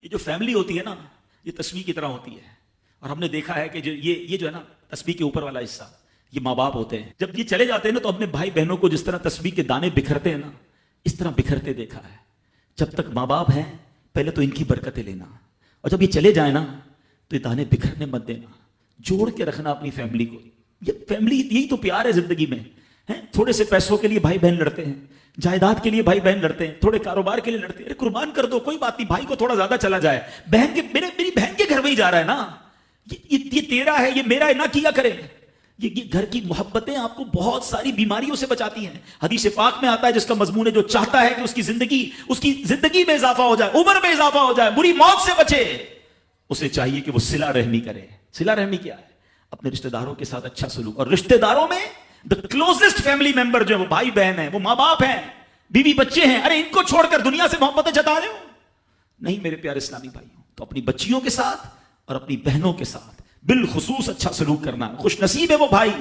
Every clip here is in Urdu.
یہ جو فیملی ہوتی ہے نا یہ تسبیح کی طرح ہوتی ہے. اور ہم نے دیکھا ہے کہ جو یہ جو ہے نا تسبیح کے اوپر والا حصہ یہ ماں باپ ہوتے ہیں. جب یہ چلے جاتے ہیں نا تو اپنے بھائی بہنوں کو جس طرح تسبیح کے دانے بکھرتے ہیں نا اس طرح بکھرتے دیکھا ہے. جب تک ماں باپ ہیں پہلے تو ان کی برکتیں لینا, اور جب یہ چلے جائیں نا تو یہ دانے بکھرنے مت دینا, جوڑ کے رکھنا اپنی فیملی کو. یہ فیملی یہی تو پیار ہے زندگی میں. تھوڑے سے پیسوں کے لیے بھائی بہن لڑتے ہیں, جائیداد کے لیے بھائی بہن لڑتے ہیں, تھوڑے کاروبار کے لیے لڑتے ہیں. قربان کر دو, کوئی بات نہیں, بھائی کو تھوڑا زیادہ چلا جائے, بہن کے میری بہن کے گھر میں ہی جا رہا ہے نا, یہ تیرا ہے یہ میرا ہے نہ کیا کرے. یہ گھر کی محبتیں آپ کو بہت ساری بیماریوں سے بچاتی ہیں. حدیث پاک میں آتا ہے جس کا مضمون ہے جو چاہتا ہے کہ اس کی زندگی میں اضافہ ہو جائے, عمر میں اضافہ ہو جائے, بری موت سے بچے, اسے چاہیے کہ وہ صلہ رحمی کرے. صلہ رحمی کیا ہے؟ اپنے رشتہ داروں کے ساتھ اچھا سلوک. اور رشتہ داروں میں the closest family member جو ہے وہ بھائی بہن ہیں, وہ ماں باپ ہیں, بیوی بچے ہیں. ارے ان کو چھوڑ کر دنیا سے محبتیں جتا رہے ہو نہیں میرے پیارے اسلامی بھائیوں. تو اپنی بچیوں کے ساتھ اور اپنی بہنوں کے ساتھ بالخصوص اچھا سلوک کرنا. خوش نصیب ہے وہ بھائی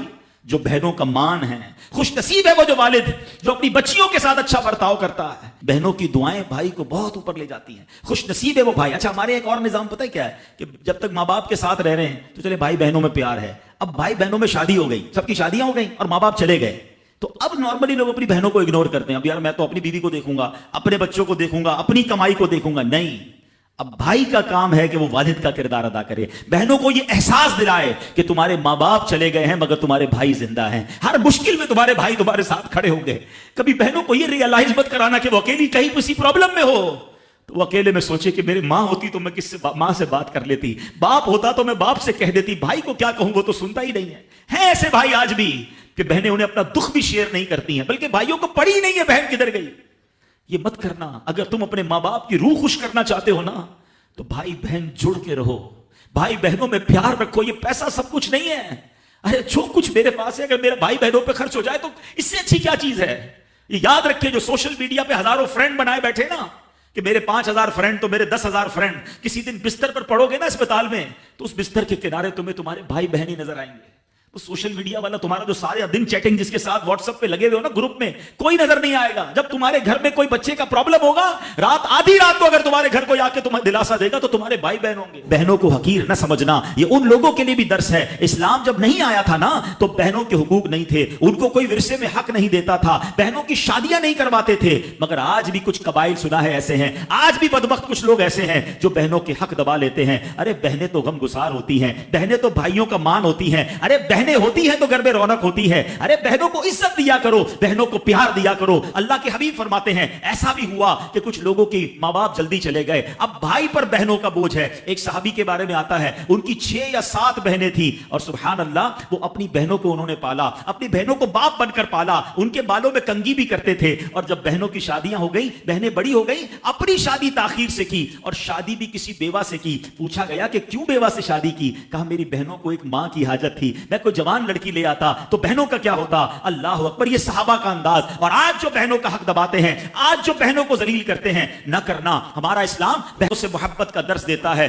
جو بہنوں کا مان ہے, خوش نصیب ہے وہ جو والد جو اپنی بچیوں کے ساتھ اچھا برتاؤ کرتا ہے. بہنوں کی دعائیں بھائی کو بہت اوپر لے جاتی ہیں. خوش نصیب ہے وہ بھائی. اچھا ہمارے ایک اور نظام پتہ ہے کیا ہے کہ جب تک ماں باپ کے ساتھ رہ رہے ہیں تو چلے بھائی بہنوں میں پیار ہے. اب بھائی بہنوں میں شادی ہو گئی, سب کی شادیاں ہو گئی اور ماں باپ چلے گئے, تو اب نارملی لوگ اپنی بہنوں کو اگنور کرتے ہیں. اب یار میں تو اپنی بیوی کو دیکھوں گا, اپنے بچوں کو دیکھوں گا, اپنی کمائی کو دیکھوں گا. نہیں, اب بھائی کا کام ہے کہ وہ والد کا کردار ادا کرے, بہنوں کو یہ احساس دلائے کہ تمہارے ماں باپ چلے گئے ہیں مگر تمہارے بھائی زندہ ہیں. ہر مشکل میں تمہارے بھائی تمہارے ساتھ کھڑے ہوں گے. کبھی بہنوں کو یہ ریئلائز مت کرانا کہ وہ اکیلی کہیں کسی پرابلم میں ہو تو وہ اکیلے میں سوچے کہ میری ماں ہوتی تو میں کس سے ماں سے بات کر لیتی, باپ ہوتا تو میں باپ سے کہہ دیتی, بھائی کو کیا کہوں وہ تو سنتا ہی نہیں ہے. ایسے بھائی آج بھی کہ بہنیں انہیں اپنا دکھ بھی شیئر نہیں کرتی ہیں, بلکہ بھائیوں کو پڑی نہیں ہے بہن کدھر گئی. یہ مت کرنا. اگر تم اپنے ماں باپ کی روح خوش کرنا چاہتے ہو نا تو بھائی بہن جڑ کے رہو, بھائی بہنوں میں پیار رکھو. یہ پیسہ سب کچھ نہیں ہے. ارے جو کچھ میرے پاس ہے اگر میرے بھائی بہنوں پہ خرچ ہو جائے تو اس سے اچھی کیا چیز ہے. یہ یاد رکھے جو سوشل میڈیا پہ ہزاروں فرینڈ بنائے بیٹھے نا کہ میرے 5,000 فرینڈ تو میرے 10,000 فرینڈ, کسی دن بستر پر پڑو گے نا اسپتال میں تو اس بستر کے کنارے تمہیں تمہارے بھائی بہن ہی نظر آئیں گے. سوشل میڈیا والا تمہارا جو سارے دن چیٹنگ جس کے ساتھ واٹس ایپ پہ لگے ہوئے ہو نا گروپ میں, کوئی نظر نہیں آئے گا. جب تمہارے گھر میں کوئی بچے کا پرابلم ہوگا رات آدھی رات کو اگر تمہارے گھر کو آ کے تمہیں دلاسا دے گا تو تمہارے بھائی بہن ہوں گے. بہنوں کو حقیر نہ سمجھنا, یہ ان لوگوں کے لیے بھی درس ہے. اسلام جب نہیں آیا تھا نا تو بہنوں کے حقوق نہیں تھے, ان کو کوئی ورثے میں حق نہیں دیتا تھا, بہنوں کی شادیاں نہیں کرواتے تھے. مگر آج بھی کچھ قبائل سنا ہے ایسے ہیں, آج بھی بدبخت کچھ لوگ ایسے ہیں جو بہنوں کے حق دبا لیتے ہیں. ارے بہنیں تو غم گسار ہوتی ہیں, بہنیں تو بھائیوں کا مان ہوتی ہیں. ارے بہنیں ہوتی ہیں تو گھر میں رونق ہوتی ہے. ارے بہنوں کو عزت دیا کرو, بہنوں کو پیار دیا کرو. اللہ کے حبیب فرماتے ہیں ایسا بھی ہوا کہ کچھ لوگوں کی ماں باپ جلدی چلے گئے, اب بھائی پر بہنوں کا بوجھ ہے. ایک صحابی کے بارے میں آتا ہے ان کی 6 یا 7 بہنیں تھیں اور سبحان اللہ وہ اپنی بہنوں کو انہوں نے پالا, اپنی بہنوں کو باپ بن کر پالا, ان کے بالوں میں کنگھی بھی کرتے تھے. اور جب بہنوں کی شادیاں ہو گئی, بہنیں بڑی ہو گئی, اپنی شادی تاخیر سے کی اور شادی بھی کسی بیوہ سے کی. پوچھا گیا کہ کیوں بیوہ سے شادی کی؟ کہا میری بہنوں کو ایک ماں کی حاجت تھی, میں کوئی جوان لڑکی لے آتا تو بہنوں کا کیا ہوتا. اللہ اکبر, یہ صحابہ کا انداز. اور آج جو بہنوں کا حق دباتے ہیں, آج جو بہنوں کو ذلیل کرتے ہیں, نہ کرنا. ہمارا اسلام بہنوں سے محبت کا درس دیتا ہے.